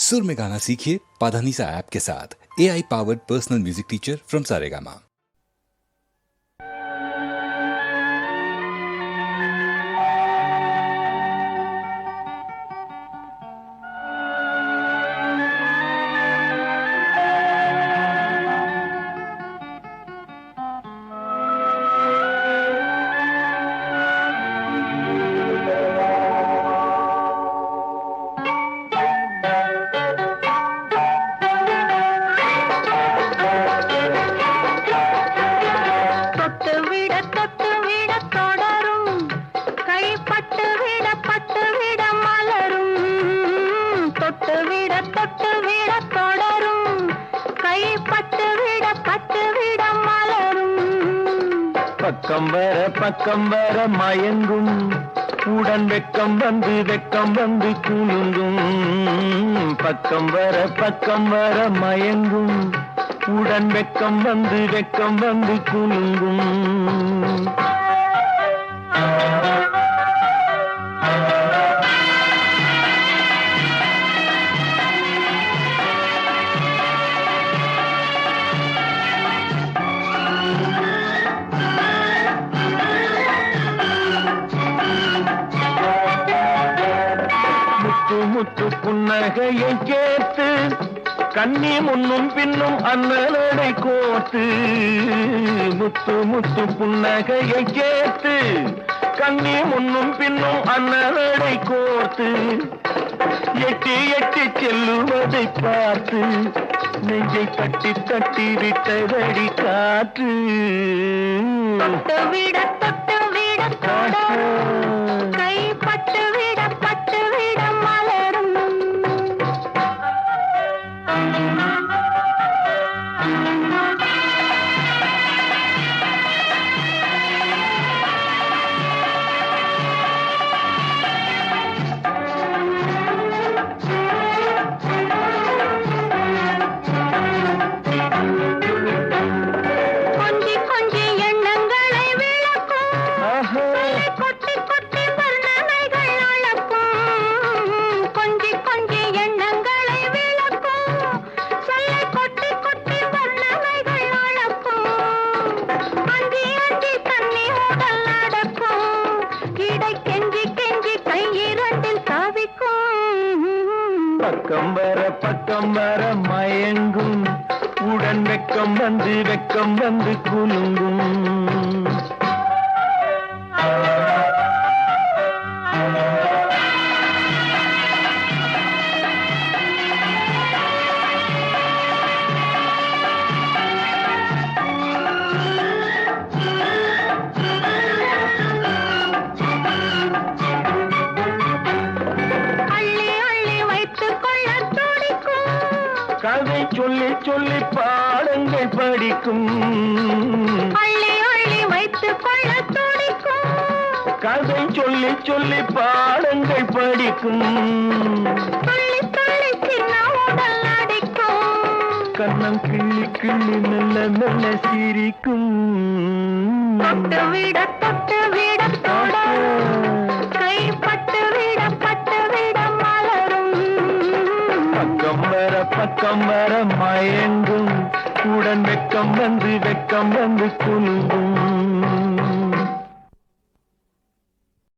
सुर में गाना सीखिए पाधानीसा ऐप के साथ। AI powered personal music teacher from Saregama. பக்கம் வர மயங்கும் உடன் வெக்கம் வந்து குலுங்கும். பக்கம் வர மயங்கும் உடன் வெக்கம் வந்து குலுங்கும். முத்து புன்னகையை கேட்டு கண்ணி முன்னும் பின்னும் அண்ணலடை கோத்து. முத்து புன்னகையை கேட்டு கண்ணி முன்னும் பின்னும் அண்ணலடை கோர்த்து எட்டி செல்லுவதை பார்த்து நெஞ்சை தட்டி விட்டதடி காற்று. தொட்டு விட கை பட்டு விட மலரும். பக்கம் வர மயங்கும் உடன் வெக்கம் வந்து குலுங்கும். கதை சொல்லி பாடங்கள் படிக்கும். அள்ளி வைத்துக் கொள்ள துடிக்கும். கதை சொல்லி பாடங்கள் படிக்கும். துள்ளி சின்ன உடல் அடிக்கும். கண்ணம் கிள்ளி மெல்ல சிரிக்கும். தொட்டு விட கை பட்டு விட மலரும். பக்கம் வர மயங்கும் உடன் வெக்கம் வந்து குலுங்கும்.